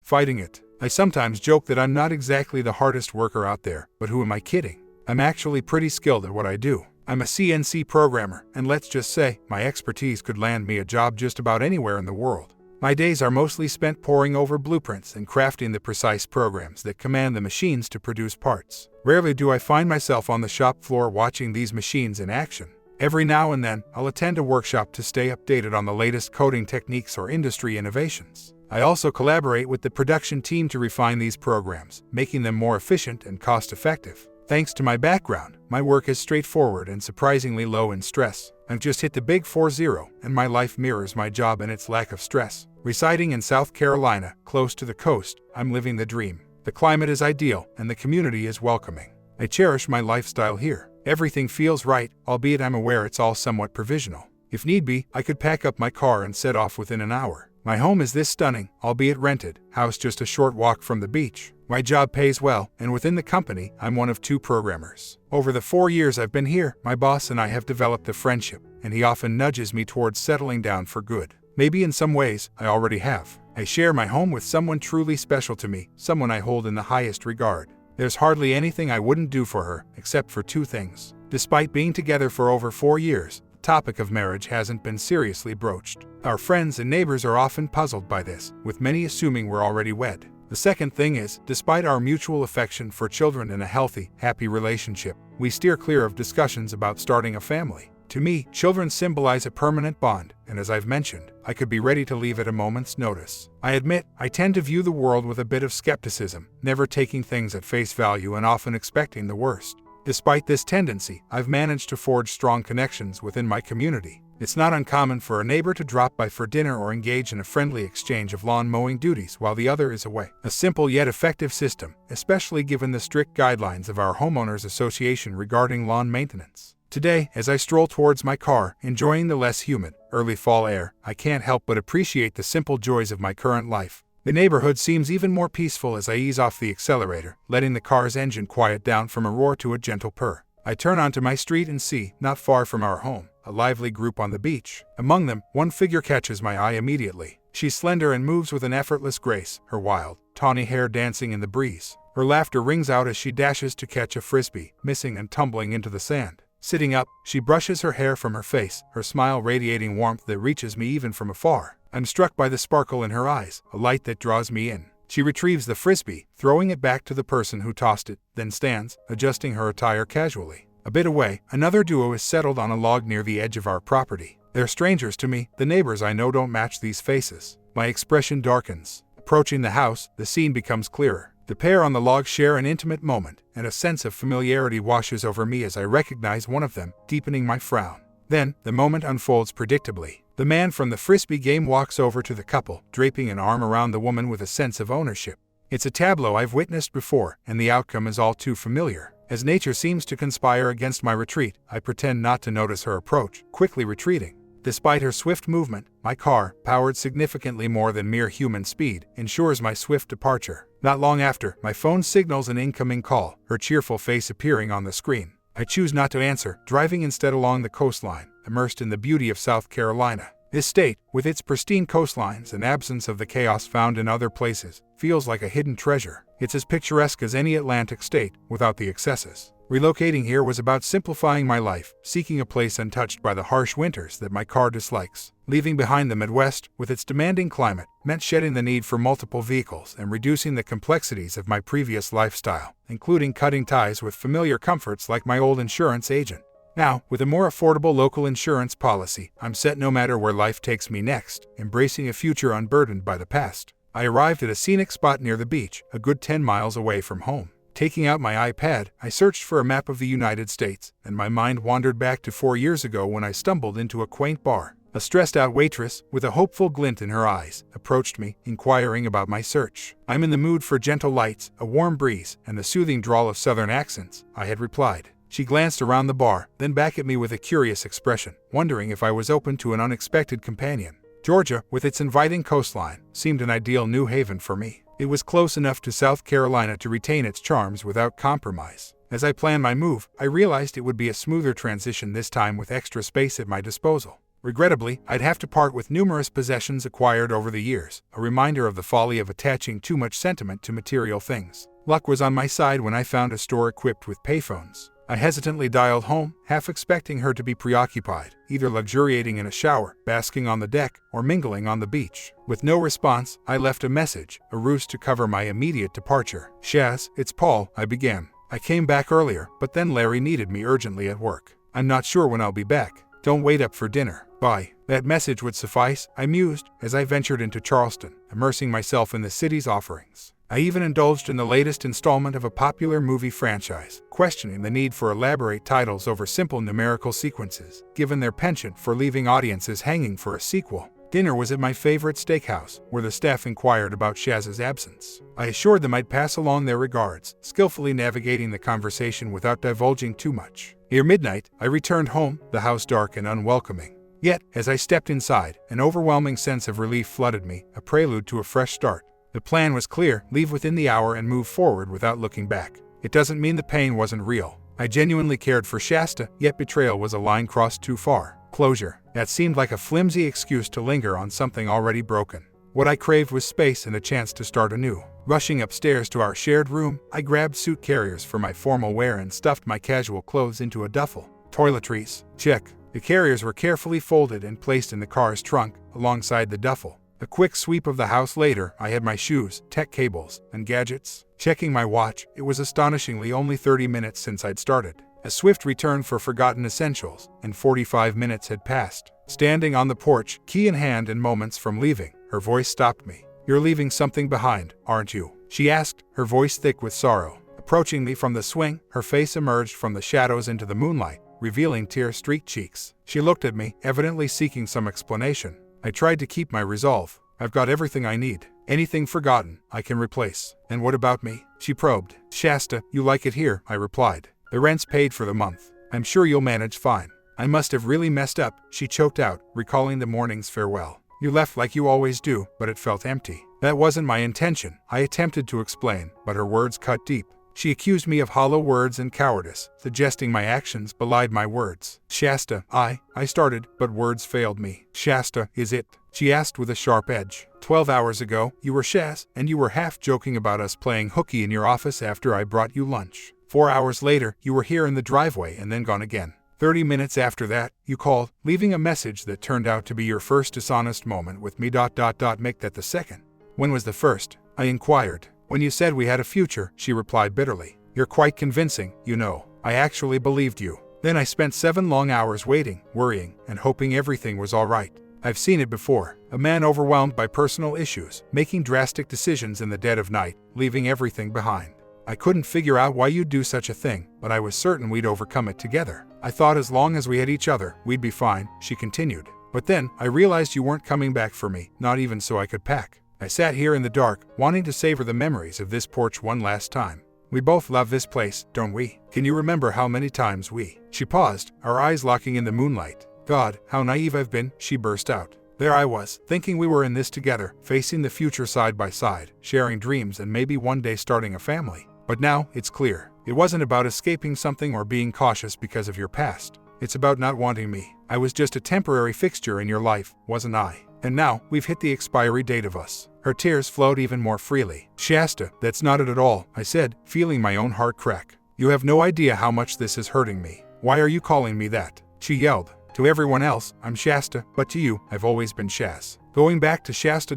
fighting it. I sometimes joke that I'm not exactly the hardest worker out there, but who am I kidding? I'm actually pretty skilled at what I do. I'm a CNC programmer, and let's just say, my expertise could land me a job just about anywhere in the world. My days are mostly spent poring over blueprints and crafting the precise programs that command the machines to produce parts. Rarely do I find myself on the shop floor watching these machines in action. Every now and then, I'll attend a workshop to stay updated on the latest coding techniques or industry innovations. I also collaborate with the production team to refine these programs, making them more efficient and cost-effective. Thanks to my background, my work is straightforward and surprisingly low in stress. I've just hit the big 4-0, and my life mirrors my job and its lack of stress. Residing in South Carolina, close to the coast, I'm living the dream. The climate is ideal, and the community is welcoming. I cherish my lifestyle here. Everything feels right, albeit I'm aware it's all somewhat provisional. If need be, I could pack up my car and set off within an hour. My home is this stunning, albeit rented, house just a short walk from the beach. My job pays well, and within the company, I'm one of 2 programmers. Over the 4 years I've been here, my boss and I have developed a friendship, and he often nudges me towards settling down for good. Maybe in some ways, I already have. I share my home with someone truly special to me, someone I hold in the highest regard. There's hardly anything I wouldn't do for her, except for 2 things. Despite being together for over 4 years, the topic of marriage hasn't been seriously broached. Our friends and neighbors are often puzzled by this, with many assuming we're already wed. The second thing is, despite our mutual affection for children and a healthy, happy relationship, we steer clear of discussions about starting a family. To me, children symbolize a permanent bond, and as I've mentioned, I could be ready to leave at a moment's notice. I admit, I tend to view the world with a bit of skepticism, never taking things at face value and often expecting the worst. Despite this tendency, I've managed to forge strong connections within my community. It's not uncommon for a neighbor to drop by for dinner or engage in a friendly exchange of lawn mowing duties while the other is away. A simple yet effective system, especially given the strict guidelines of our homeowners association regarding lawn maintenance. Today, as I stroll towards my car, enjoying the less humid, early fall air, I can't help but appreciate the simple joys of my current life. The neighborhood seems even more peaceful as I ease off the accelerator, letting the car's engine quiet down from a roar to a gentle purr. I turn onto my street and see, not far from our home, a lively group on the beach. Among them, one figure catches my eye immediately. She's slender and moves with an effortless grace, her wild, tawny hair dancing in the breeze. Her laughter rings out as she dashes to catch a frisbee, missing and tumbling into the sand. Sitting up, she brushes her hair from her face, her smile radiating warmth that reaches me even from afar. I'm struck by the sparkle in her eyes, a light that draws me in. She retrieves the frisbee, throwing it back to the person who tossed it, then stands, adjusting her attire casually. A bit away, another duo is settled on a log near the edge of our property. They're strangers to me, the neighbors I know don't match these faces. My expression darkens. Approaching the house, the scene becomes clearer. The pair on the log share an intimate moment, and a sense of familiarity washes over me as I recognize one of them, deepening my frown. Then, the moment unfolds predictably. The man from the frisbee game walks over to the couple, draping an arm around the woman with a sense of ownership. It's a tableau I've witnessed before, and the outcome is all too familiar. As nature seems to conspire against my retreat, I pretend not to notice her approach, quickly retreating. Despite her swift movement, my car, powered significantly more than mere human speed, ensures my swift departure. Not long after, my phone signals an incoming call, her cheerful face appearing on the screen. I choose not to answer, driving instead along the coastline, immersed in the beauty of South Carolina. This state, with its pristine coastlines and absence of the chaos found in other places, feels like a hidden treasure. It's as picturesque as any Atlantic state, without the excesses. Relocating here was about simplifying my life, seeking a place untouched by the harsh winters that my car dislikes. Leaving behind the Midwest, with its demanding climate, meant shedding the need for multiple vehicles and reducing the complexities of my previous lifestyle, including cutting ties with familiar comforts like my old insurance agent. Now, with a more affordable local insurance policy, I'm set no matter where life takes me next, embracing a future unburdened by the past. I arrived at a scenic spot near the beach, a good 10 miles away from home. Taking out my iPad, I searched for a map of the United States, and my mind wandered back to 4 years ago when I stumbled into a quaint bar. A stressed-out waitress, with a hopeful glint in her eyes, approached me, inquiring about my search. "I'm in the mood for gentle lights, a warm breeze, and the soothing drawl of southern accents," I had replied. She glanced around the bar, then back at me with a curious expression, wondering if I was open to an unexpected companion. Georgia, with its inviting coastline, seemed an ideal new haven for me. It was close enough to South Carolina to retain its charms without compromise. As I planned my move, I realized it would be a smoother transition this time with extra space at my disposal. Regrettably, I'd have to part with numerous possessions acquired over the years, a reminder of the folly of attaching too much sentiment to material things. Luck was on my side when I found a store equipped with payphones. I hesitantly dialed home, half expecting her to be preoccupied, either luxuriating in a shower, basking on the deck, or mingling on the beach. With no response, I left a message, a ruse to cover my immediate departure. "Shaz, it's Paul," I began. "I came back earlier, but then Larry needed me urgently at work. I'm not sure when I'll be back. Don't wait up for dinner. Bye." That message would suffice, I mused, as I ventured into Charleston, immersing myself in the city's offerings. I even indulged in the latest installment of a popular movie franchise, questioning the need for elaborate titles over simple numerical sequences, given their penchant for leaving audiences hanging for a sequel. Dinner was at my favorite steakhouse, where the staff inquired about Shaz's absence. I assured them I'd pass along their regards, skillfully navigating the conversation without divulging too much. Near midnight, I returned home, the house dark and unwelcoming. Yet, as I stepped inside, an overwhelming sense of relief flooded me, a prelude to a fresh start. The plan was clear: leave within the hour and move forward without looking back. It doesn't mean the pain wasn't real. I genuinely cared for Shasta, yet betrayal was a line crossed too far. Closure. That seemed like a flimsy excuse to linger on something already broken. What I craved was space and a chance to start anew. Rushing upstairs to our shared room, I grabbed suit carriers for my formal wear and stuffed my casual clothes into a duffel. Toiletries. Check. The carriers were carefully folded and placed in the car's trunk, alongside the duffel. A quick sweep of the house later, I had my shoes, tech cables, and gadgets. Checking my watch, it was astonishingly only 30 minutes since I'd started. A swift return for forgotten essentials, and 45 minutes had passed. Standing on the porch, key in hand and moments from leaving, her voice stopped me. "You're leaving something behind, aren't you?" she asked, her voice thick with sorrow. Approaching me from the swing, her face emerged from the shadows into the moonlight, revealing tear-streaked cheeks. She looked at me, evidently seeking some explanation. I tried to keep my resolve. "I've got everything I need. Anything forgotten, I can replace." "And what about me?" she probed. "Shasta, you like it here," I replied. "The rent's paid for the month. I'm sure you'll manage fine." "I must have really messed up," she choked out, recalling the morning's farewell. "You left like you always do, but it felt empty." "That wasn't my intention," I attempted to explain, but her words cut deep. She accused me of hollow words and cowardice, suggesting my actions belied my words. "Shasta, I started, but words failed me." "Shasta, is it?" she asked with a sharp edge. 12 hours ago, you were Shaz, and you were half joking about us playing hooky in your office after I brought you lunch. 4 hours later, you were here in the driveway and then gone again. 30 minutes after that, you called, leaving a message that turned out to be your first dishonest moment with me. Make that the second. When was the first? I inquired. "When you said we had a future," she replied bitterly. "You're quite convincing, you know. I actually believed you. Then I spent 7 long hours waiting, worrying, and hoping everything was all right. I've seen it before. A man overwhelmed by personal issues, making drastic decisions in the dead of night, leaving everything behind. I couldn't figure out why you'd do such a thing, but I was certain we'd overcome it together. I thought as long as we had each other, we'd be fine," she continued. "But then, I realized you weren't coming back for me, not even so I could pack. I sat here in the dark, wanting to savor the memories of this porch one last time. We both love this place, don't we? Can you remember how many times we—" She paused, our eyes locking in the moonlight. "God, how naive I've been," she burst out. There I was, thinking we were in this together, facing the future side by side, sharing dreams and maybe one day starting a family. But now, it's clear. It wasn't about escaping something or being cautious because of your past. It's about not wanting me. I was just a temporary fixture in your life, wasn't I? And now, we've hit the expiry date of us." Her tears flowed even more freely. "Shasta, that's not it at all," I said, feeling my own heart crack. "You have no idea how much this is hurting me. Why are you calling me that?" she yelled. "To everyone else, I'm Shasta, but to you, I've always been Shaz. Going back to Shasta.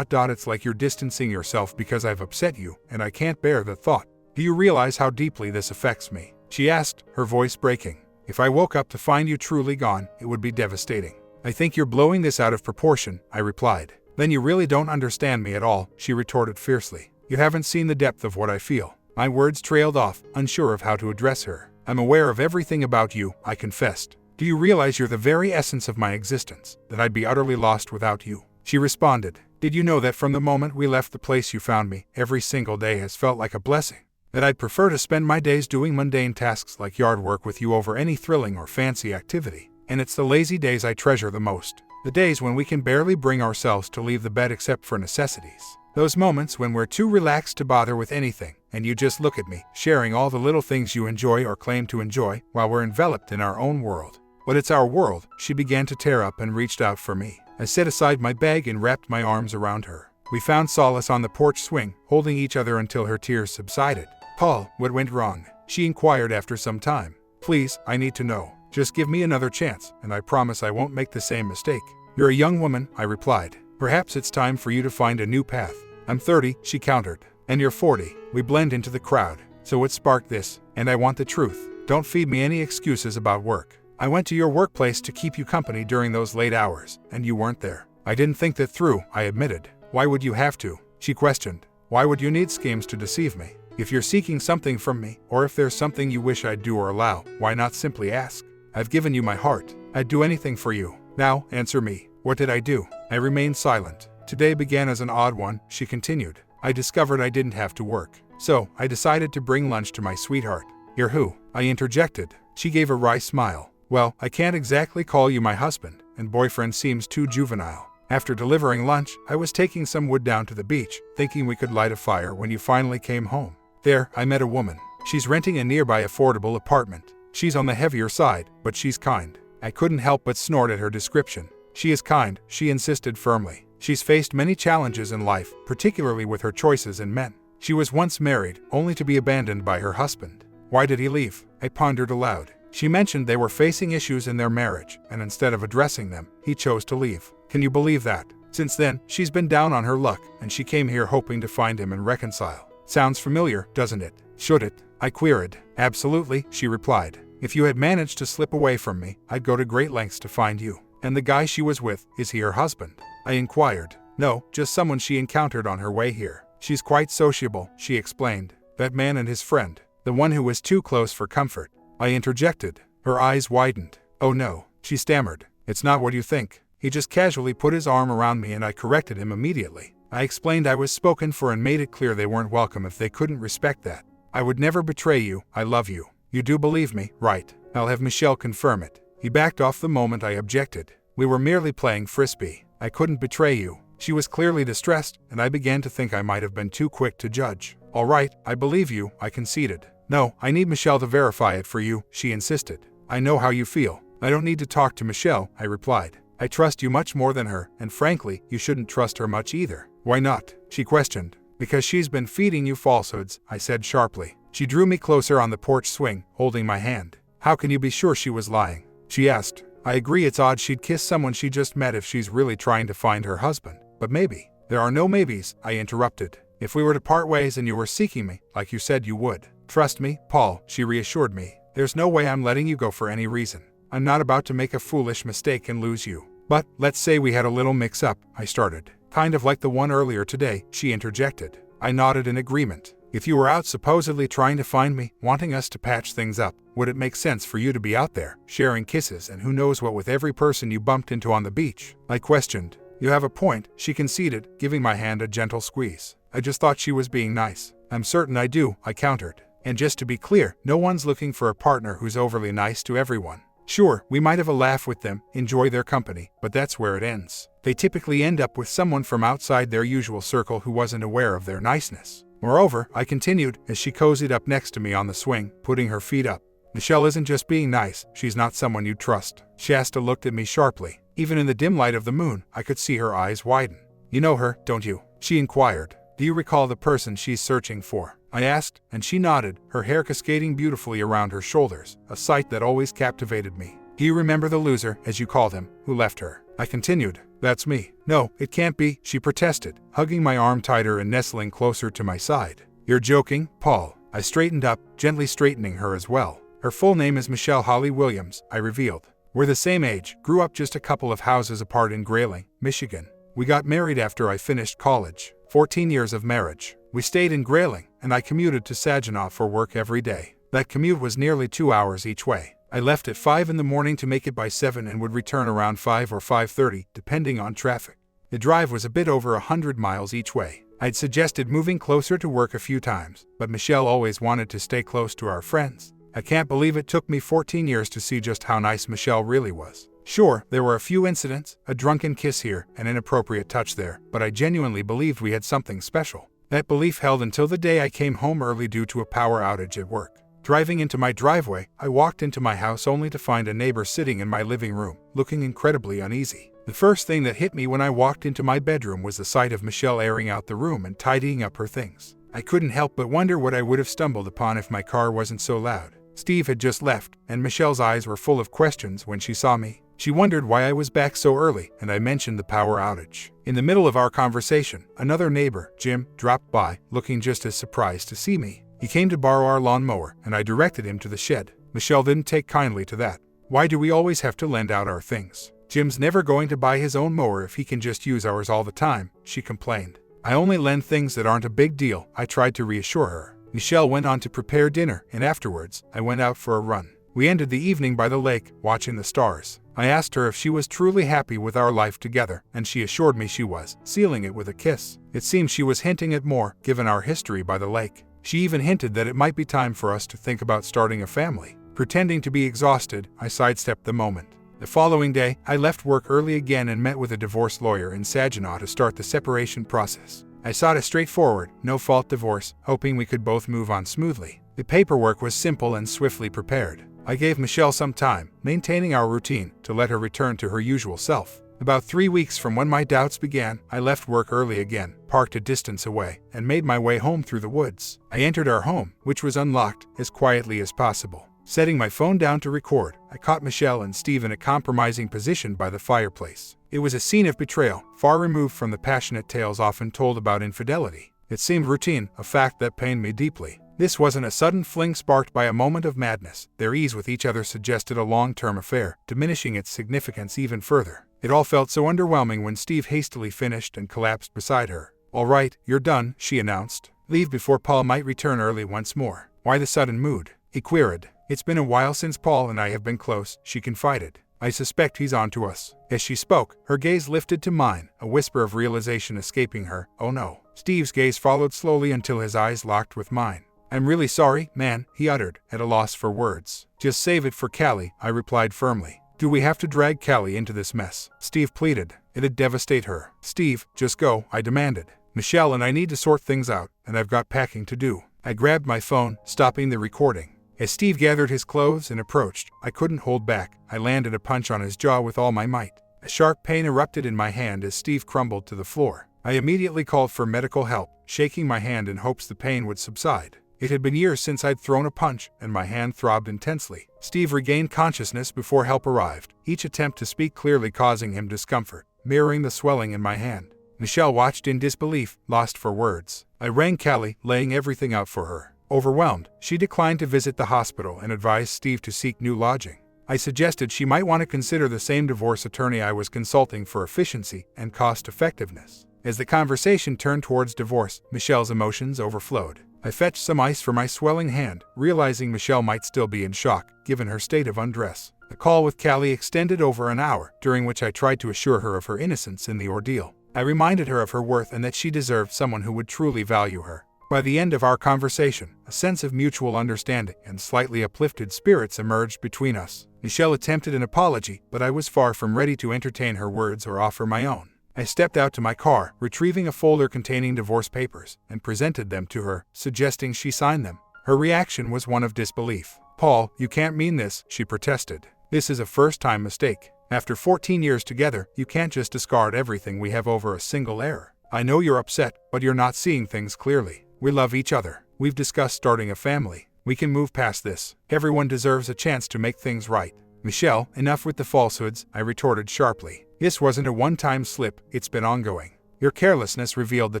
It's like you're distancing yourself because I've upset you, and I can't bear the thought. Do you realize how deeply this affects me?" she asked, her voice breaking. "If I woke up to find you truly gone, it would be devastating." "I think you're blowing this out of proportion," I replied. "Then you really don't understand me at all," she retorted fiercely. "You haven't seen the depth of what I feel." My words trailed off, unsure of how to address her. "I'm aware of everything about you," I confessed. "Do you realize you're the very essence of my existence, that I'd be utterly lost without you?" She responded. "Did you know that from the moment we left the place you found me, every single day has felt like a blessing? That I'd prefer to spend my days doing mundane tasks like yard work with you over any thrilling or fancy activity? And it's the lazy days I treasure the most. The days when we can barely bring ourselves to leave the bed except for necessities. Those moments when we're too relaxed to bother with anything, and you just look at me, sharing all the little things you enjoy or claim to enjoy, while we're enveloped in our own world. But it's our world. She began to tear up and reached out for me. I set aside my bag and wrapped my arms around her. We found solace on the porch swing, holding each other until her tears subsided. Paul, what went wrong? She inquired after some time. Please, I need to know. Just give me another chance, and I promise I won't make the same mistake. You're a young woman, I replied. Perhaps it's time for you to find a new path. I'm 30, she countered. And you're 40. We blend into the crowd. So what sparked this? And I want the truth. Don't feed me any excuses about work. I went to your workplace to keep you company during those late hours, and you weren't there. I didn't think that through, I admitted. Why would you have to? She questioned. Why would you need schemes to deceive me? If you're seeking something from me, or if there's something you wish I'd do or allow, why not simply ask? I've given you my heart. I'd do anything for you. Now, answer me. What did I do? I remained silent. Today began as an odd one, she continued. I discovered I didn't have to work. So, I decided to bring lunch to my sweetheart. You're who? I interjected. She gave a wry smile. Well, I can't exactly call you my husband, and boyfriend seems too juvenile. After delivering lunch, I was taking some wood down to the beach, thinking we could light a fire when you finally came home. There, I met a woman. She's renting a nearby affordable apartment. She's on the heavier side, but she's kind. I couldn't help but snort at her description. She is kind, she insisted firmly. She's faced many challenges in life, particularly with her choices in men. She was once married, only to be abandoned by her husband. Why did he leave? I pondered aloud. She mentioned they were facing issues in their marriage, and instead of addressing them, he chose to leave. Can you believe that? Since then, she's been down on her luck, and she came here hoping to find him and reconcile. Sounds familiar, doesn't it? Should it? I queried. Absolutely, she replied. If you had managed to slip away from me, I'd go to great lengths to find you. And the guy she was with, is he her husband? I inquired. No, just someone she encountered on her way here. She's quite sociable, she explained. That man and his friend. The one who was too close for comfort. I interjected. Her eyes widened. Oh no, she stammered. It's not what you think. He just casually put his arm around me and I corrected him immediately. I explained I was spoken for and made it clear they weren't welcome if they couldn't respect that. I would never betray you, I love you. You do believe me, right? I'll have Michelle confirm it. He backed off the moment I objected. We were merely playing frisbee. I couldn't betray you. She was clearly distressed, and I began to think I might have been too quick to judge. All right, I believe you, I conceded. No, I need Michelle to verify it for you, she insisted. I know how you feel. I don't need to talk to Michelle, I replied. I trust you much more than her, and frankly, you shouldn't trust her much either. Why not? She questioned. Because she's been feeding you falsehoods, I said sharply. She drew me closer on the porch swing, holding my hand. How can you be sure she was lying? She asked. I agree it's odd she'd kiss someone she just met if she's really trying to find her husband. But maybe. There are no maybes, I interrupted. If we were to part ways and you were seeking me, like you said you would. Trust me, Paul, she reassured me. There's no way I'm letting you go for any reason. I'm not about to make a foolish mistake and lose you. But, let's say we had a little mix-up, I started. Kind of like the one earlier today, she interjected. I nodded in agreement. If you were out supposedly trying to find me, wanting us to patch things up, would it make sense for you to be out there, sharing kisses and who knows what with every person you bumped into on the beach? I questioned. You have a point, she conceded, giving my hand a gentle squeeze. I just thought she was being nice. I'm certain I do, I countered. And just to be clear, no one's looking for a partner who's overly nice to everyone. Sure, we might have a laugh with them, enjoy their company, but that's where it ends. They typically end up with someone from outside their usual circle who wasn't aware of their niceness. Moreover, I continued, as she cozied up next to me on the swing, putting her feet up. Michelle isn't just being nice, she's not someone you'd trust. Shasta looked at me sharply. Even in the dim light of the moon, I could see her eyes widen. You know her, don't you? She inquired. Do you recall the person she's searching for? I asked, and she nodded, her hair cascading beautifully around her shoulders, a sight that always captivated me. Do you remember the loser, as you called him, who left her? I continued. That's me. No, it can't be, she protested, hugging my arm tighter and nestling closer to my side. You're joking, Paul. I straightened up, gently straightening her as well. Her full name is Michelle Holly Williams, I revealed. We're the same age, grew up just a couple of houses apart in Grayling, Michigan. We got married after I finished college. 14 years of marriage. We stayed in Grayling, and I commuted to Saginaw for work every day. That commute was nearly 2 hours each way. I left at 5 in the morning to make it by 7 and would return around 5 or 5:30, depending on traffic. The drive was a bit over 100 miles each way. I'd suggested moving closer to work a few times, but Michelle always wanted to stay close to our friends. I can't believe it took me 14 years to see just how nice Michelle really was. Sure, there were a few incidents, a drunken kiss here, an inappropriate touch there, but I genuinely believed we had something special. That belief held until the day I came home early due to a power outage at work. Driving into my driveway, I walked into my house only to find a neighbor sitting in my living room, looking incredibly uneasy. The first thing that hit me when I walked into my bedroom was the sight of Michelle airing out the room and tidying up her things. I couldn't help but wonder what I would have stumbled upon if my car wasn't so loud. Steve had just left, and Michelle's eyes were full of questions when she saw me. She wondered why I was back so early, and I mentioned the power outage. In the middle of our conversation, another neighbor, Jim, dropped by, looking just as surprised to see me. He came to borrow our lawnmower, and I directed him to the shed. Michelle didn't take kindly to that. Why do we always have to lend out our things? Jim's never going to buy his own mower if he can just use ours all the time, she complained. I only lend things that aren't a big deal, I tried to reassure her. Michelle went on to prepare dinner, and afterwards, I went out for a run. We ended the evening by the lake, watching the stars. I asked her if she was truly happy with our life together, and she assured me she was, sealing it with a kiss. It seemed she was hinting at more, given our history by the lake. She even hinted that it might be time for us to think about starting a family. Pretending to be exhausted, I sidestepped the moment. The following day, I left work early again and met with a divorce lawyer in Saginaw to start the separation process. I sought a straightforward, no-fault divorce, hoping we could both move on smoothly. The paperwork was simple and swiftly prepared. I gave Michelle some time, maintaining our routine, to let her return to her usual self. About 3 weeks from when my doubts began, I left work early again, parked a distance away, and made my way home through the woods. I entered our home, which was unlocked, as quietly as possible. Setting my phone down to record, I caught Michelle and Steve in a compromising position by the fireplace. It was a scene of betrayal, far removed from the passionate tales often told about infidelity. It seemed routine, a fact that pained me deeply. This wasn't a sudden fling sparked by a moment of madness. Their ease with each other suggested a long-term affair, diminishing its significance even further. It all felt so underwhelming when Steve hastily finished and collapsed beside her. "All right, you're done," she announced. "Leave before Paul might return early once more." "Why the sudden mood?" he queried. "It's been a while since Paul and I have been close," she confided. "I suspect he's on to us." As she spoke, her gaze lifted to mine, a whisper of realization escaping her. "Oh no." Steve's gaze followed slowly until his eyes locked with mine. "I'm really sorry, man," he uttered, at a loss for words. "Just save it for Callie," I replied firmly. "Do we have to drag Callie into this mess?" Steve pleaded. "It'd devastate her." "Steve, just go," I demanded. "Michelle and I need to sort things out, and I've got packing to do." I grabbed my phone, stopping the recording. As Steve gathered his clothes and approached, I couldn't hold back. I landed a punch on his jaw with all my might. A sharp pain erupted in my hand as Steve crumbled to the floor. I immediately called for medical help, shaking my hand in hopes the pain would subside. It had been years since I'd thrown a punch, and my hand throbbed intensely. Steve regained consciousness before help arrived, each attempt to speak clearly causing him discomfort, mirroring the swelling in my hand. Michelle watched in disbelief, lost for words. I rang Callie, laying everything out for her. Overwhelmed, she declined to visit the hospital and advised Steve to seek new lodging. I suggested she might want to consider the same divorce attorney I was consulting for efficiency and cost-effectiveness. As the conversation turned towards divorce, Michelle's emotions overflowed. I fetched some ice for my swelling hand, realizing Michelle might still be in shock, given her state of undress. The call with Callie extended over an hour, during which I tried to assure her of her innocence in the ordeal. I reminded her of her worth and that she deserved someone who would truly value her. By the end of our conversation, a sense of mutual understanding and slightly uplifted spirits emerged between us. Michelle attempted an apology, but I was far from ready to entertain her words or offer my own. I stepped out to my car, retrieving a folder containing divorce papers, and presented them to her, suggesting she sign them. Her reaction was one of disbelief. "Paul, you can't mean this," she protested. "This is a first-time mistake. After 14 years together, you can't just discard everything we have over a single error. I know you're upset, but you're not seeing things clearly. We love each other. We've discussed starting a family. We can move past this. Everyone deserves a chance to make things right." "Michelle, enough with the falsehoods," I retorted sharply. "This wasn't a one-time slip, it's been ongoing. Your carelessness revealed the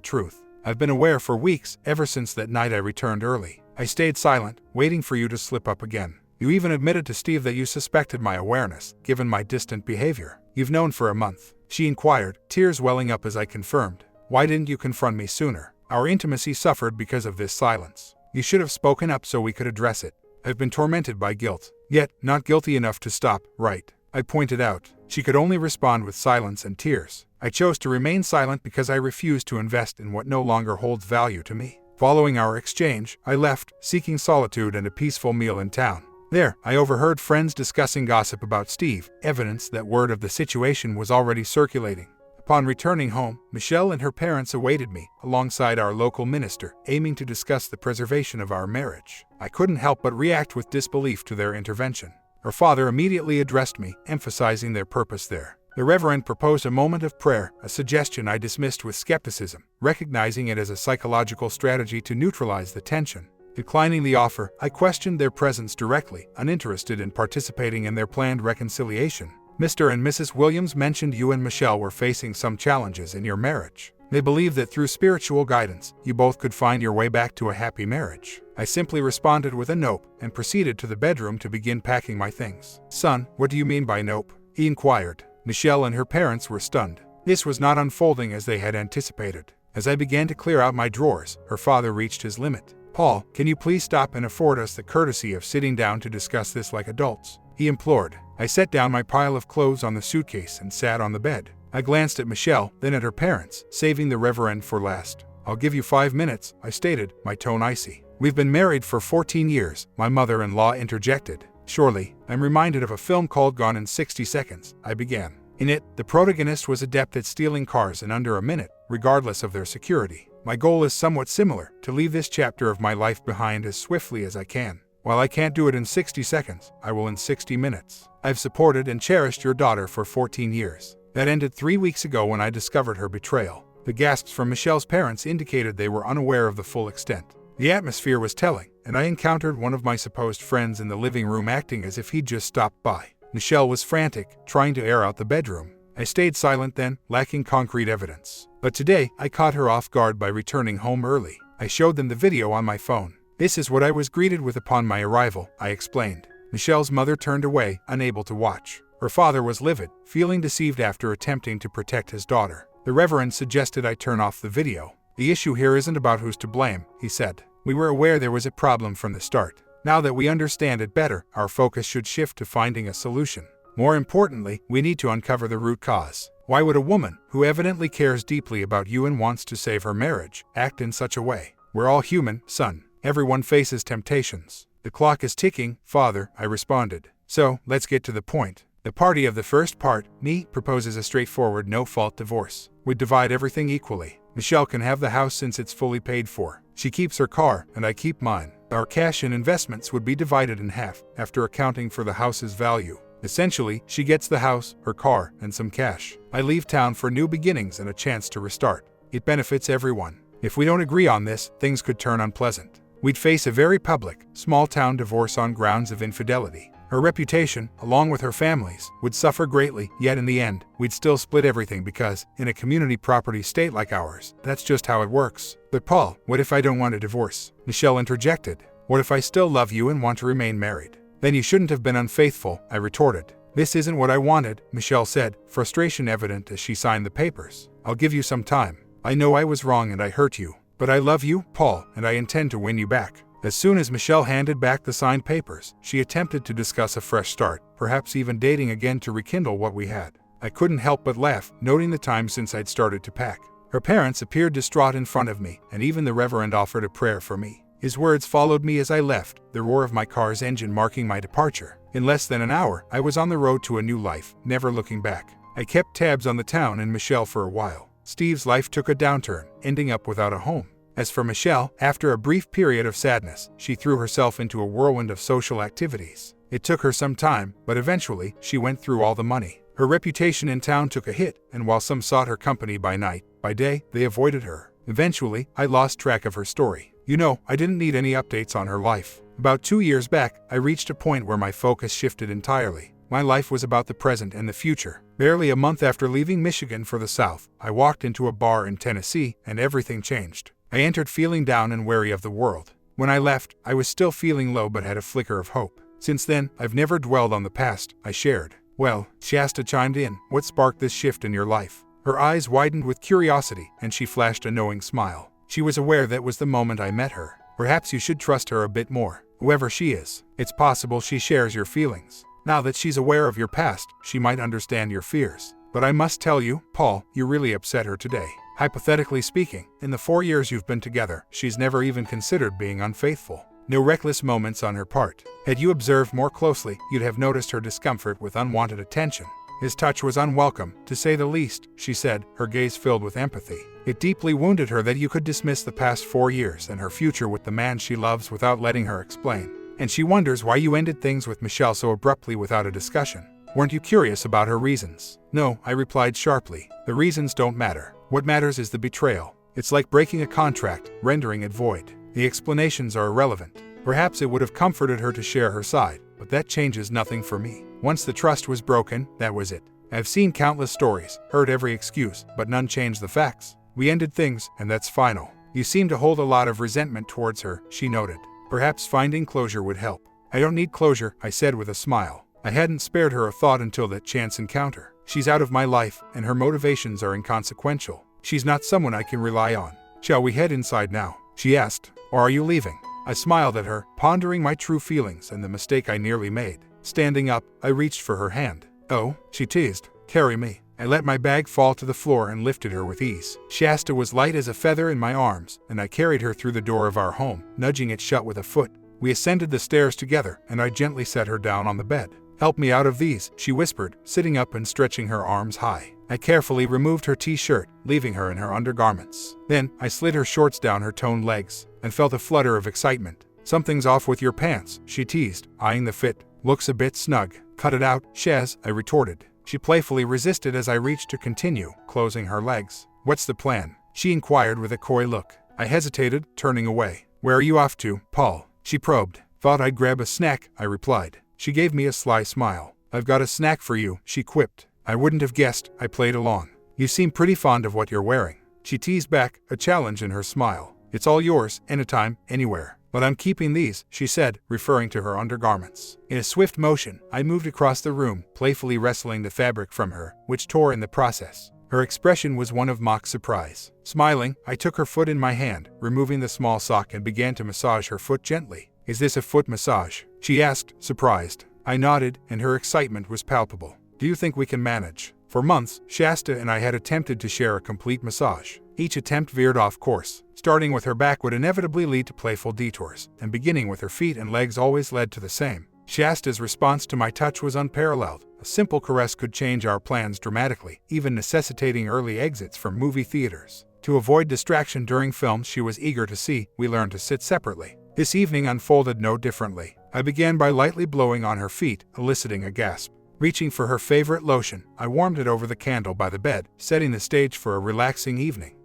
truth. I've been aware for weeks, ever since that night I returned early. I stayed silent, waiting for you to slip up again. You even admitted to Steve that you suspected my awareness, given my distant behavior. You've known for a month," she inquired, tears welling up as I confirmed. "Why didn't you confront me sooner? Our intimacy suffered because of this silence. You should have spoken up so we could address it. I've been tormented by guilt, yet not guilty enough to stop, right?" I pointed out. She could only respond with silence and tears. I chose to remain silent because I refused to invest in what no longer holds value to me. Following our exchange, I left, seeking solitude and a peaceful meal in town. There, I overheard friends discussing gossip about Steve, evidence that word of the situation was already circulating. Upon returning home, Michelle and her parents awaited me, alongside our local minister, aiming to discuss the preservation of our marriage. I couldn't help but react with disbelief to their intervention. Her father immediately addressed me, emphasizing their purpose there. The Reverend proposed a moment of prayer, a suggestion I dismissed with skepticism, recognizing it as a psychological strategy to neutralize the tension. Declining the offer, I questioned their presence directly, uninterested in participating in their planned reconciliation. Mr. and Mrs. Williams mentioned you and Michelle were facing some challenges in your marriage. They believe that through spiritual guidance, you both could find your way back to a happy marriage. I simply responded with a nope and proceeded to the bedroom to begin packing my things. Son, what do you mean by nope? He inquired. Michelle and her parents were stunned. This was not unfolding as they had anticipated. As I began to clear out my drawers, her father reached his limit. Paul, can you please stop and afford us the courtesy of sitting down to discuss this like adults? He implored. I set down my pile of clothes on the suitcase and sat on the bed. I glanced at Michelle, then at her parents, saving the Reverend for last. I'll give you 5 minutes, I stated, my tone icy. We've been married for 14 years, my mother-in-law interjected. Surely, I'm reminded of a film called Gone in 60 Seconds, I began. In it, the protagonist was adept at stealing cars in under a minute, regardless of their security. My goal is somewhat similar, to leave this chapter of my life behind as swiftly as I can. While I can't do it in 60 seconds, I will in 60 minutes. I've supported and cherished your daughter for 14 years. That ended 3 weeks ago when I discovered her betrayal. The gasps from Michelle's parents indicated they were unaware of the full extent. The atmosphere was telling, and I encountered one of my supposed friends in the living room acting as if he'd just stopped by. Michelle was frantic, trying to air out the bedroom. I stayed silent then, lacking concrete evidence. But today, I caught her off guard by returning home early. I showed them the video on my phone. This is what I was greeted with upon my arrival, I explained. Michelle's mother turned away, unable to watch. Her father was livid, feeling deceived after attempting to protect his daughter. The Reverend suggested I turn off the video. The issue here isn't about who's to blame, he said. We were aware there was a problem from the start. Now that we understand it better, our focus should shift to finding a solution. More importantly, we need to uncover the root cause. Why would a woman, who evidently cares deeply about you and wants to save her marriage, act in such a way? We're all human, son. Everyone faces temptations. The clock is ticking, father, I responded. So, let's get to the point. The party of the first part, me, proposes a straightforward no-fault divorce. We'd divide everything equally. Michelle can have the house since it's fully paid for. She keeps her car, and I keep mine. Our cash and investments would be divided in half, after accounting for the house's value. Essentially, she gets the house, her car, and some cash. I leave town for new beginnings and a chance to restart. It benefits everyone. If we don't agree on this, things could turn unpleasant. We'd face a very public, small-town divorce on grounds of infidelity. Her reputation, along with her family's, would suffer greatly, yet in the end, we'd still split everything because, in a community property state like ours, that's just how it works. But Paul, what if I don't want a divorce? Michelle interjected. What if I still love you and want to remain married? Then you shouldn't have been unfaithful, I retorted. This isn't what I wanted, Michelle said, frustration evident as she signed the papers. I'll give you some time. I know I was wrong and I hurt you. But I love you, Paul, and I intend to win you back. As soon as Michelle handed back the signed papers, she attempted to discuss a fresh start, perhaps even dating again to rekindle what we had. I couldn't help but laugh, noting the time since I'd started to pack. Her parents appeared distraught in front of me, and even the Reverend offered a prayer for me. His words followed me as I left, the roar of my car's engine marking my departure. In less than an hour, I was on the road to a new life, never looking back. I kept tabs on the town and Michelle for a while. Steve's life took a downturn, ending up without a home. As for Michelle, after a brief period of sadness, she threw herself into a whirlwind of social activities. It took her some time, but eventually, she went through all the money. Her reputation in town took a hit, and while some sought her company by night, by day, they avoided her. Eventually, I lost track of her story. You know, I didn't need any updates on her life. About 2 years back, I reached a point where my focus shifted entirely. My life was about the present and the future. Barely a month after leaving Michigan for the South, I walked into a bar in Tennessee, and everything changed. I entered feeling down and wary of the world. When I left, I was still feeling low but had a flicker of hope. Since then, I've never dwelled on the past, I shared. Well, Shasta chimed in, what sparked this shift in your life? Her eyes widened with curiosity, and she flashed a knowing smile. She was aware that was the moment I met her. Perhaps you should trust her a bit more. Whoever she is, it's possible she shares your feelings. Now that she's aware of your past, she might understand your fears. But I must tell you, Paul, you really upset her today. Hypothetically speaking, in the 4 years you've been together, she's never even considered being unfaithful. No reckless moments on her part. Had you observed more closely, you'd have noticed her discomfort with unwanted attention. His touch was unwelcome, to say the least, she said, her gaze filled with empathy. It deeply wounded her that you could dismiss the past 4 years and her future with the man she loves without letting her explain. And she wonders why you ended things with Michelle so abruptly without a discussion. Weren't you curious about her reasons? No, I replied sharply. The reasons don't matter. What matters is the betrayal. It's like breaking a contract, rendering it void. The explanations are irrelevant. Perhaps it would have comforted her to share her side, but that changes nothing for me. Once the trust was broken, that was it. I've seen countless stories, heard every excuse, but none changed the facts. We ended things, and that's final. You seem to hold a lot of resentment towards her, she noted. Perhaps finding closure would help. I don't need closure, I said with a smile. I hadn't spared her a thought until that chance encounter. She's out of my life, and her motivations are inconsequential. She's not someone I can rely on. Shall we head inside now? She asked. Or are you leaving? I smiled at her, pondering my true feelings and the mistake I nearly made. Standing up, I reached for her hand. Oh, she teased. Carry me. I let my bag fall to the floor and lifted her with ease. Shasta was light as a feather in my arms, and I carried her through the door of our home, nudging it shut with a foot. We ascended the stairs together, and I gently set her down on the bed. Help me out of these, she whispered, sitting up and stretching her arms high. I carefully removed her t-shirt, leaving her in her undergarments. Then, I slid her shorts down her toned legs, and felt a flutter of excitement. Something's off with your pants, she teased, eyeing the fit. Looks a bit snug. Cut it out, Shaz, I retorted. She playfully resisted as I reached to continue, closing her legs. What's the plan? She inquired with a coy look. I hesitated, turning away. Where are you off to, Paul? She probed. Thought I'd grab a snack, I replied. She gave me a sly smile. I've got a snack for you, she quipped. I wouldn't have guessed, I played along. You seem pretty fond of what you're wearing. She teased back, a challenge in her smile. It's all yours, anytime, anywhere. But I'm keeping these, she said, referring to her undergarments. In a swift motion, I moved across the room, playfully wresting the fabric from her, which tore in the process. Her expression was one of mock surprise. Smiling, I took her foot in my hand, removing the small sock and began to massage her foot gently. Is this a foot massage? She asked, surprised. I nodded, and her excitement was palpable. Do you think we can manage? For months, Shasta and I had attempted to share a complete massage. Each attempt veered off course. Starting with her back would inevitably lead to playful detours, and beginning with her feet and legs always led to the same. Shasta's response to my touch was unparalleled. A simple caress could change our plans dramatically, even necessitating early exits from movie theaters. To avoid distraction during films she was eager to see, we learned to sit separately. This evening unfolded no differently. I began by lightly blowing on her feet, eliciting a gasp. Reaching for her favorite lotion, I warmed it over the candle by the bed, setting the stage for a relaxing evening.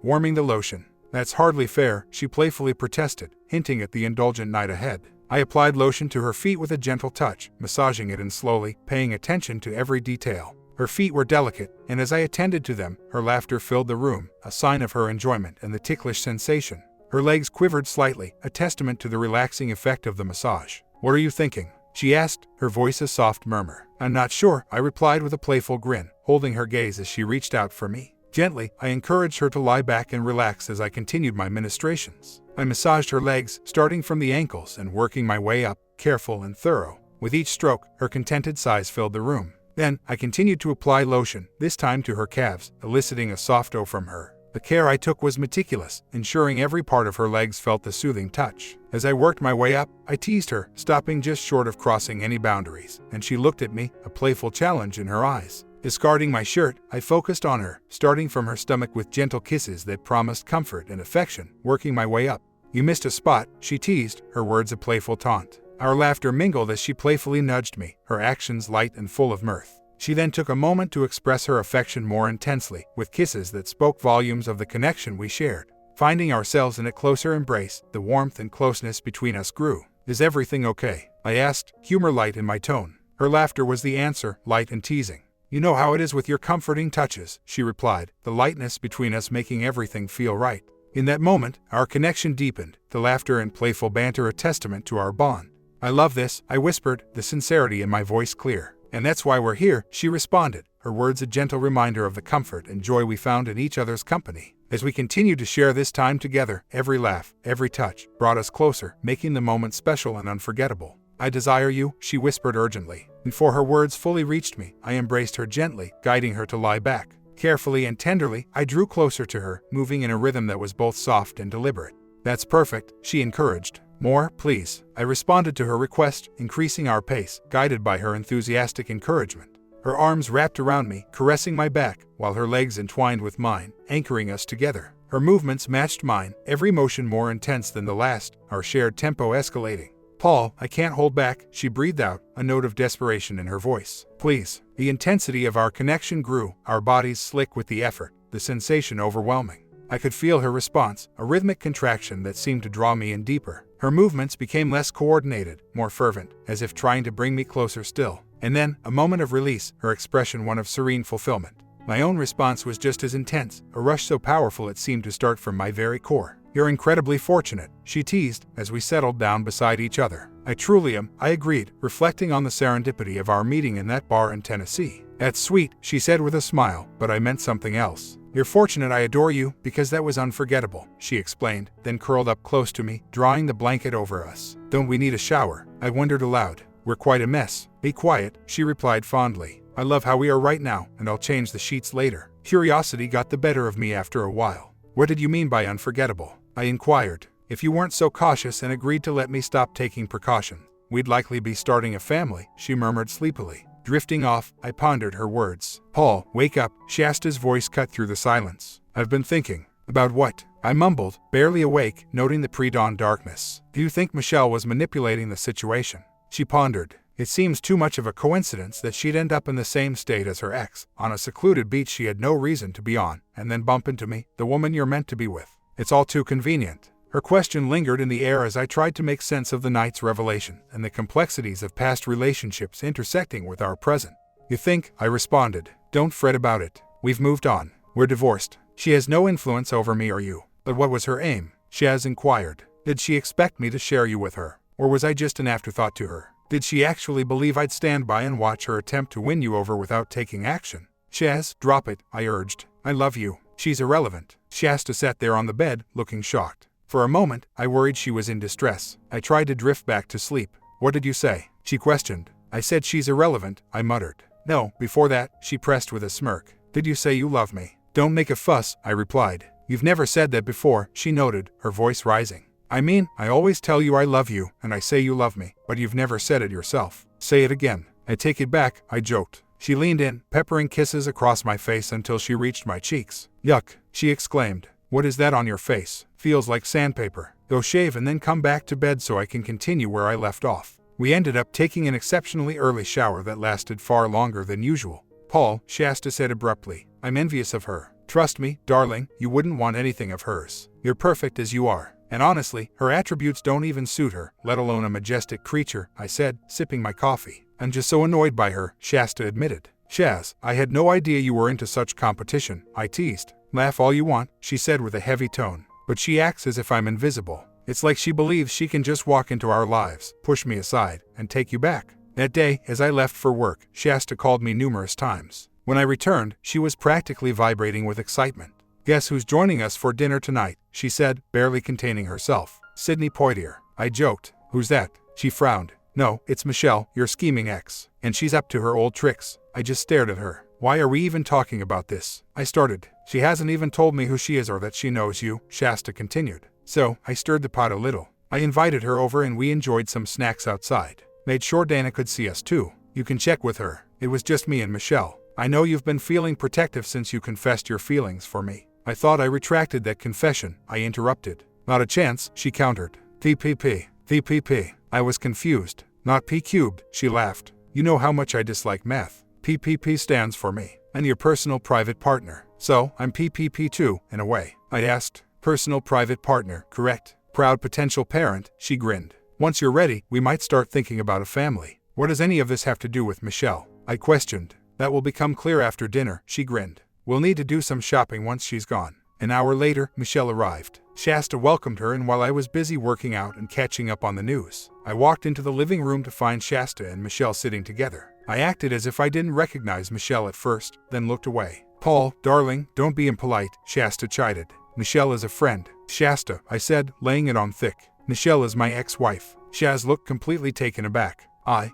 Warming the lotion. That's hardly fair, she playfully protested, hinting at the indulgent night ahead. I applied lotion to her feet with a gentle touch, massaging it in slowly, paying attention to every detail. Her feet were delicate, and as I attended to them, her laughter filled the room, a sign of her enjoyment and the ticklish sensation. Her legs quivered slightly, a testament to the relaxing effect of the massage. What are you thinking? She asked, her voice a soft murmur. I'm not sure, I replied with a playful grin, holding her gaze as she reached out for me. Gently, I encouraged her to lie back and relax as I continued my ministrations. I massaged her legs, starting from the ankles and working my way up, careful and thorough. With each stroke, her contented sighs filled the room. Then, I continued to apply lotion, this time to her calves, eliciting a soft "oh" from her. The care I took was meticulous, ensuring every part of her legs felt the soothing touch. As I worked my way up, I teased her, stopping just short of crossing any boundaries, and she looked at me, a playful challenge in her eyes. Discarding my shirt, I focused on her, starting from her stomach with gentle kisses that promised comfort and affection, working my way up. You missed a spot, she teased, her words a playful taunt. Our laughter mingled as she playfully nudged me, her actions light and full of mirth. She then took a moment to express her affection more intensely, with kisses that spoke volumes of the connection we shared. Finding ourselves in a closer embrace, the warmth and closeness between us grew. Is everything okay? I asked, humor light in my tone. Her laughter was the answer, light and teasing. You know how it is with your comforting touches, she replied, the lightness between us making everything feel right. In that moment, our connection deepened, the laughter and playful banter a testament to our bond. I love this, I whispered, the sincerity in my voice clear. And that's why we're here, she responded, her words a gentle reminder of the comfort and joy we found in each other's company. As we continued to share this time together, every laugh, every touch, brought us closer, making the moment special and unforgettable. I desire you, she whispered urgently. Before her words fully reached me, I embraced her gently, guiding her to lie back. Carefully and tenderly, I drew closer to her, moving in a rhythm that was both soft and deliberate. That's perfect, she encouraged. More, please. I responded to her request, increasing our pace, guided by her enthusiastic encouragement. her arms wrapped around me, caressing my back, while her legs entwined with mine, anchoring us together. Her movements matched mine, every motion more intense than the last, our shared tempo escalating. "Paul, I can't hold back," she breathed out, a note of desperation in her voice. "Please." The intensity of our connection grew, our bodies slick with the effort, the sensation overwhelming. I could feel her response, a rhythmic contraction that seemed to draw me in deeper. Her movements became less coordinated, more fervent, as if trying to bring me closer still. And then, a moment of release, her expression one of serene fulfillment. My own response was just as intense, a rush so powerful it seemed to start from my very core. "You're incredibly fortunate," she teased, as we settled down beside each other. "I truly am," I agreed, reflecting on the serendipity of our meeting in that bar in Tennessee. "That's sweet," she said with a smile, "but I meant something else. You're fortunate I adore you, because that was unforgettable," she explained, then curled up close to me, drawing the blanket over us. "Don't we need a shower?" I wondered aloud. "We're quite a mess." "Be quiet," she replied fondly. "I love how we are right now, and I'll change the sheets later." Curiosity got the better of me after a while. "What did you mean by unforgettable?" I inquired. "If you weren't so cautious and agreed to let me stop taking precautions, we'd likely be starting a family," she murmured sleepily. Drifting off, I pondered her words. "Paul, wake up," Shasta's voice cut through the silence. "I've been thinking." "About what?" I mumbled, barely awake, noting the pre-dawn darkness. "Do you think Michelle was manipulating the situation?" She pondered. It seems too much of a coincidence that she'd end up in the same state as her ex, on a secluded beach she had no reason to be on, and then bump into me, the woman you're meant to be with. It's all too convenient. Her question lingered in the air as I tried to make sense of the night's revelation and the complexities of past relationships intersecting with our present. "You think?" I responded. "Don't fret about it. We've moved on. We're divorced. She has no influence over me or you." "But what was her aim?" Shaz inquired. "Did she expect me to share you with her? Or was I just an afterthought to her? Did she actually believe I'd stand by and watch her attempt to win you over without taking action?" "Shaz, drop it," I urged. "I love you. She's irrelevant." Shasta sat there on the bed, looking shocked. For a moment, I worried she was in distress. I tried to drift back to sleep. "What did you say?" she questioned. "I said she's irrelevant," I muttered. "No, before that," she pressed with a smirk. "Did you say you love me?" "Don't make a fuss," I replied. "You've never said that before," she noted, her voice rising. "I mean, I always tell you I love you, and I say you love me, but you've never said it yourself." "Say it again." "I take it back," I joked. She leaned in, peppering kisses across my face until she reached my cheeks. "Yuck," she exclaimed. "What is that on your face? Feels like sandpaper. Go shave and then come back to bed so I can continue where I left off." We ended up taking an exceptionally early shower that lasted far longer than usual. "Paul," Shasta said abruptly, "I'm envious of her. Trust me, darling, you wouldn't want anything of hers. You're perfect as you are. And honestly, her attributes don't even suit her, let alone a majestic creature," I said, sipping my coffee. "I'm just so annoyed by her," Shasta admitted. "Shaz, I had no idea you were into such competition," I teased. "Laugh all you want," she said with a heavy tone. "But she acts as if I'm invisible. It's like she believes she can just walk into our lives, push me aside, and take you back." That day, as I left for work, Shasta called me numerous times. When I returned, she was practically vibrating with excitement. "Guess who's joining us for dinner tonight?" she said, barely containing herself. "Sydney Poitier." I joked. "Who's that?" She frowned. "No, it's Michelle, your scheming ex. And she's up to her old tricks." I just stared at her. "Why are we even talking about this?" I started. "She hasn't even told me who she is or that she knows you," Shasta continued. So, I stirred the pot a little. I invited her over and we enjoyed some snacks outside. Made sure Dana could see us too. "You can check with her. It was just me and Michelle. I know you've been feeling protective since you confessed your feelings for me." I thought I retracted that confession, I interrupted. "Not a chance," she countered. TPP. I was confused. "Not P cubed," she laughed. "You know how much I dislike math. PPP stands for me, and your personal private partner. So, I'm PPP too, in a way." I asked. "Personal private partner, correct? Proud potential parent," she grinned. "Once you're ready, we might start thinking about a family." "What does any of this have to do with Michelle?" I questioned. "That will become clear after dinner," she grinned. "We'll need to do some shopping once she's gone." An hour later, Michelle arrived. Shasta welcomed her, and while I was busy working out and catching up on the news, I walked into the living room to find Shasta and Michelle sitting together. I acted as if I didn't recognize Michelle at first, then looked away. "Paul, darling, don't be impolite," Shasta chided. "Michelle is a friend." "Shasta," I said, laying it on thick. "Michelle is my ex-wife." Shaz looked completely taken aback. I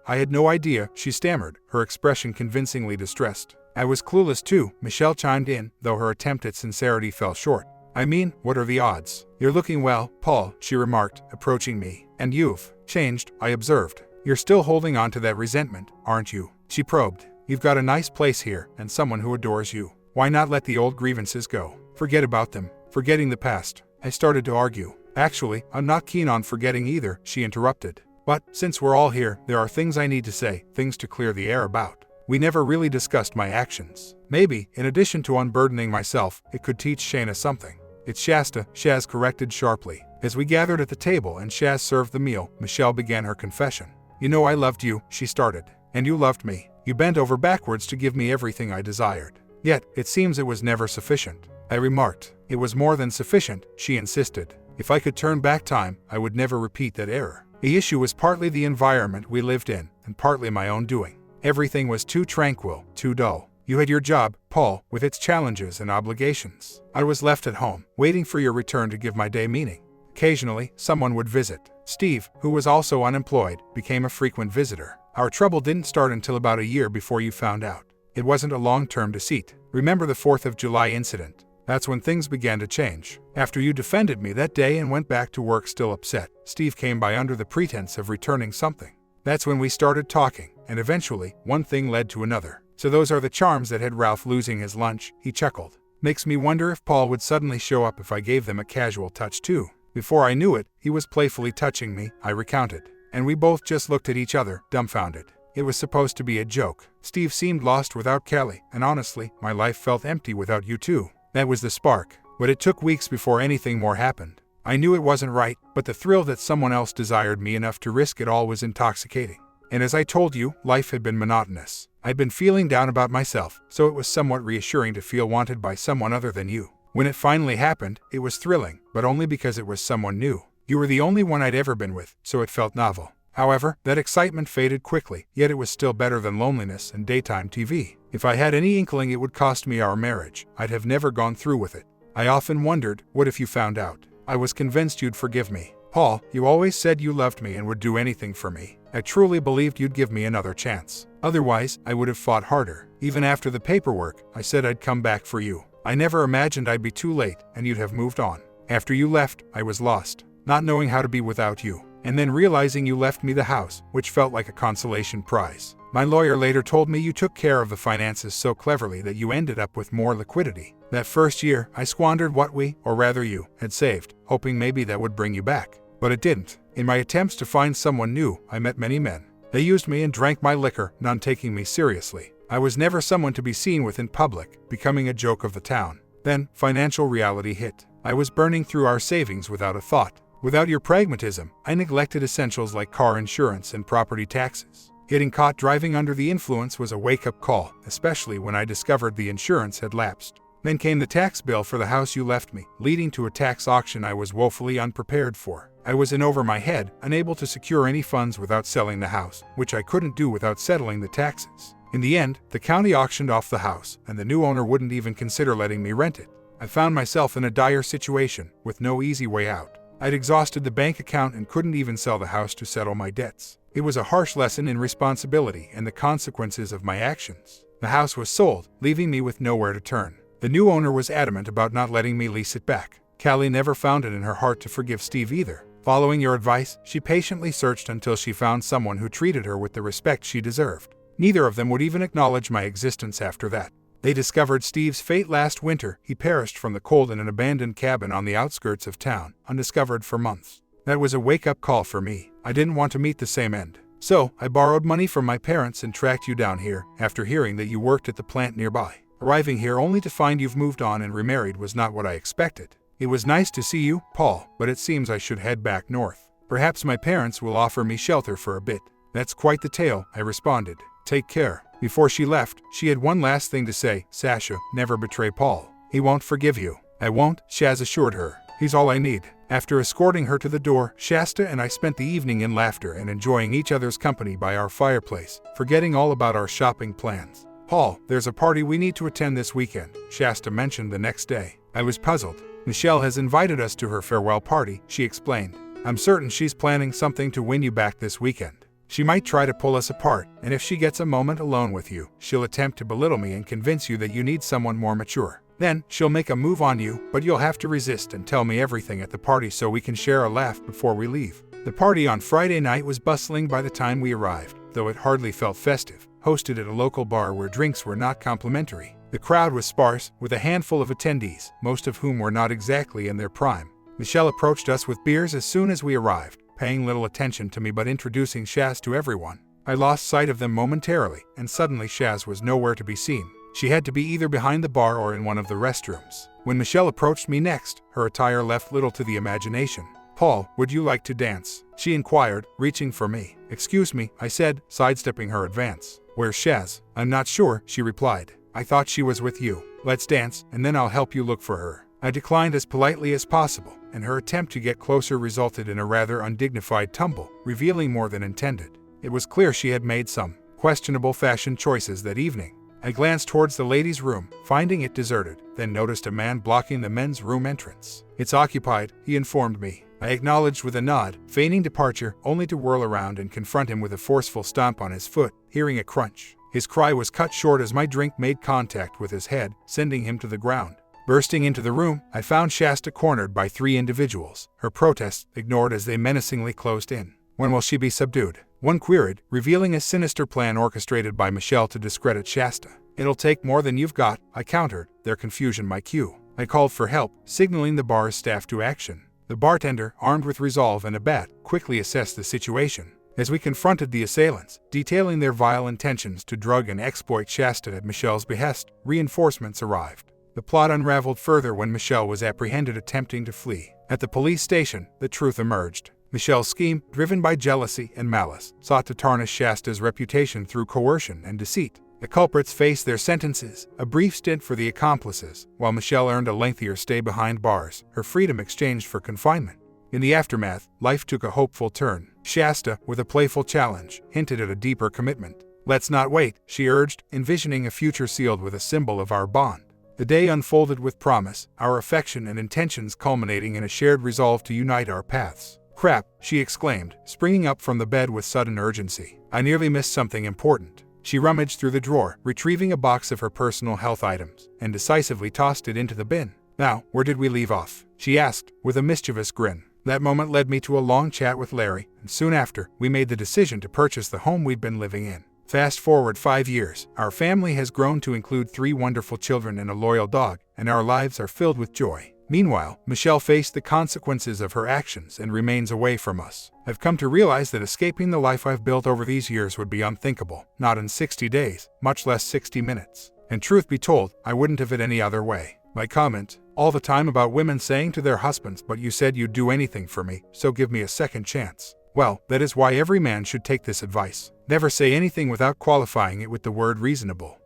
had no idea," she stammered, her expression convincingly distressed. "I was clueless too," Michelle chimed in, though her attempt at sincerity fell short. "I mean, what are the odds?" "You're looking well, Paul," she remarked, approaching me. "And you've changed," I observed. "You're still holding on to that resentment, aren't you?" She probed. You've got a nice place here and someone who adores you. Why not let the old grievances go? Forget about them. Forgetting the past. I started to argue. Actually, I'm not keen on forgetting either, she interrupted. But, since we're all here, there are things I need to say, things to clear the air about. We never really discussed my actions. Maybe, in addition to unburdening myself, it could teach Shayna something. It's Shasta, Shaz corrected sharply. As we gathered at the table and Shaz served the meal, Michelle began her confession. You know I loved you, she started. And you loved me. You bent over backwards to give me everything I desired. Yet, it seems it was never sufficient. I remarked. It was more than sufficient, she insisted. If I could turn back time, I would never repeat that error. The issue was partly the environment we lived in, and partly my own doing. Everything was too tranquil, too dull. You had your job, Paul, with its challenges and obligations. I was left at home, waiting for your return to give my day meaning. Occasionally, someone would visit. Steve, who was also unemployed, became a frequent visitor. Our trouble didn't start until about a year before you found out. It wasn't a long-term deceit. Remember the 4th of July incident? That's when things began to change. After you defended me that day and went back to work still upset, Steve came by under the pretense of returning something. That's when we started talking, and eventually, one thing led to another. So those are the charms that had Ralph losing his lunch, he chuckled. Makes me wonder if Paul would suddenly show up if I gave them a casual touch too. Before I knew it, he was playfully touching me, I recounted. And we both just looked at each other, dumbfounded. It was supposed to be a joke. Steve seemed lost without Kelly, and honestly, my life felt empty without you too. That was the spark. But it took weeks before anything more happened. I knew it wasn't right, but the thrill that someone else desired me enough to risk it all was intoxicating. And as I told you, life had been monotonous. I'd been feeling down about myself, so it was somewhat reassuring to feel wanted by someone other than you. When it finally happened, it was thrilling, but only because it was someone new. You were the only one I'd ever been with, so it felt novel. However, that excitement faded quickly, yet it was still better than loneliness and daytime TV. If I had any inkling it would cost me our marriage, I'd have never gone through with it. I often wondered, what if you found out? I was convinced you'd forgive me. Paul, you always said you loved me and would do anything for me. I truly believed you'd give me another chance. Otherwise, I would have fought harder. Even after the paperwork, I said I'd come back for you. I never imagined I'd be too late, and you'd have moved on. After you left, I was lost, not knowing how to be without you. And then realizing you left me the house, which felt like a consolation prize. My lawyer later told me you took care of the finances so cleverly that you ended up with more liquidity. That first year, I squandered what we, or rather you, had saved, hoping maybe that would bring you back. But it didn't. In my attempts to find someone new, I met many men. They used me and drank my liquor, none taking me seriously. I was never someone to be seen with in public, becoming a joke of the town. Then, financial reality hit. I was burning through our savings without a thought. Without your pragmatism, I neglected essentials like car insurance and property taxes. Getting caught driving under the influence was a wake-up call, especially when I discovered the insurance had lapsed. Then came the tax bill for the house you left me, leading to a tax auction I was woefully unprepared for. I was in over my head, unable to secure any funds without selling the house, which I couldn't do without settling the taxes. In the end, the county auctioned off the house, and the new owner wouldn't even consider letting me rent it. I found myself in a dire situation, with no easy way out. I'd exhausted the bank account and couldn't even sell the house to settle my debts. It was a harsh lesson in responsibility and the consequences of my actions. The house was sold, leaving me with nowhere to turn. The new owner was adamant about not letting me lease it back. Callie never found it in her heart to forgive Steve either. Following your advice, she patiently searched until she found someone who treated her with the respect she deserved. Neither of them would even acknowledge my existence after that. They discovered Steve's fate last winter. He perished from the cold in an abandoned cabin on the outskirts of town, undiscovered for months. That was a wake-up call for me. I didn't want to meet the same end. So, I borrowed money from my parents and tracked you down here, after hearing that you worked at the plant nearby. Arriving here only to find you've moved on and remarried was not what I expected. It was nice to see you, Paul, but it seems I should head back north. Perhaps my parents will offer me shelter for a bit. That's quite the tale, I responded. Take care. Before she left, she had one last thing to say. Sasha, never betray Paul. He won't forgive you. I won't, Shaz assured her. He's all I need. After escorting her to the door, Shasta and I spent the evening in laughter and enjoying each other's company by our fireplace, forgetting all about our shopping plans. Paul, there's a party we need to attend this weekend, Shasta mentioned the next day. I was puzzled. Michelle has invited us to her farewell party, she explained. I'm certain she's planning something to win you back this weekend. She might try to pull us apart, and if she gets a moment alone with you, she'll attempt to belittle me and convince you that you need someone more mature. Then, she'll make a move on you, but you'll have to resist and tell me everything at the party so we can share a laugh before we leave. The party on Friday night was bustling by the time we arrived, though it hardly felt festive. hosted at a local bar where drinks were not complimentary. The crowd was sparse, with a handful of attendees, most of whom were not exactly in their prime. Michelle approached us with beers as soon as we arrived, paying little attention to me but introducing Shaz to everyone. I lost sight of them momentarily, and suddenly Shaz was nowhere to be seen. She had to be either behind the bar or in one of the restrooms. When Michelle approached me next, her attire left little to the imagination. "Paul, would you like to dance?" she inquired, reaching for me. "Excuse me," I said, sidestepping her advance. "Where's Shaz?" "I'm not sure," she replied. "I thought she was with you. Let's dance, and then I'll help you look for her." I declined as politely as possible, and her attempt to get closer resulted in a rather undignified tumble, revealing more than intended. It was clear she had made some questionable fashion choices that evening. I glanced towards the ladies' room, finding it deserted, then noticed a man blocking the men's room entrance. "It's occupied," he informed me. I acknowledged with a nod, feigning departure, only to whirl around and confront him with a forceful stomp on his foot, hearing a crunch. His cry was cut short as my drink made contact with his head, sending him to the ground. Bursting into the room, I found Shasta cornered by 3 individuals, her protests ignored as they menacingly closed in. "When will she be subdued?" one queried, revealing a sinister plan orchestrated by Michelle to discredit Shasta. "It'll take more than you've got," I countered, their confusion my cue. I called for help, signaling the bar's staff to action. The bartender, armed with resolve and a bat, quickly assessed the situation. As we confronted the assailants, detailing their vile intentions to drug and exploit Shasta at Michelle's behest, reinforcements arrived. The plot unraveled further when Michelle was apprehended attempting to flee. At the police station, the truth emerged. Michelle's scheme, driven by jealousy and malice, sought to tarnish Shasta's reputation through coercion and deceit. The culprits faced their sentences, a brief stint for the accomplices, while Michelle earned a lengthier stay behind bars, her freedom exchanged for confinement. In the aftermath, life took a hopeful turn. Shasta, with a playful challenge, hinted at a deeper commitment. "Let's not wait," she urged, envisioning a future sealed with a symbol of our bond. The day unfolded with promise, our affection and intentions culminating in a shared resolve to unite our paths. "Crap," she exclaimed, springing up from the bed with sudden urgency. "I nearly missed something important." She rummaged through the drawer, retrieving a box of her personal health items, and decisively tossed it into the bin. "Now, where did we leave off?" she asked, with a mischievous grin. That moment led me to a long chat with Larry, and soon after, we made the decision to purchase the home we'd been living in. Fast forward 5 years, our family has grown to include 3 wonderful children and a loyal dog, and our lives are filled with joy. Meanwhile, Michelle faced the consequences of her actions and remains away from us. I've come to realize that escaping the life I've built over these years would be unthinkable, not in 60 days, much less 60 minutes. And truth be told, I wouldn't have it any other way. My comment, all the time about women saying to their husbands, "But you said you'd do anything for me, so give me a second chance." Well, that is why every man should take this advice. Never say anything without qualifying it with the word reasonable.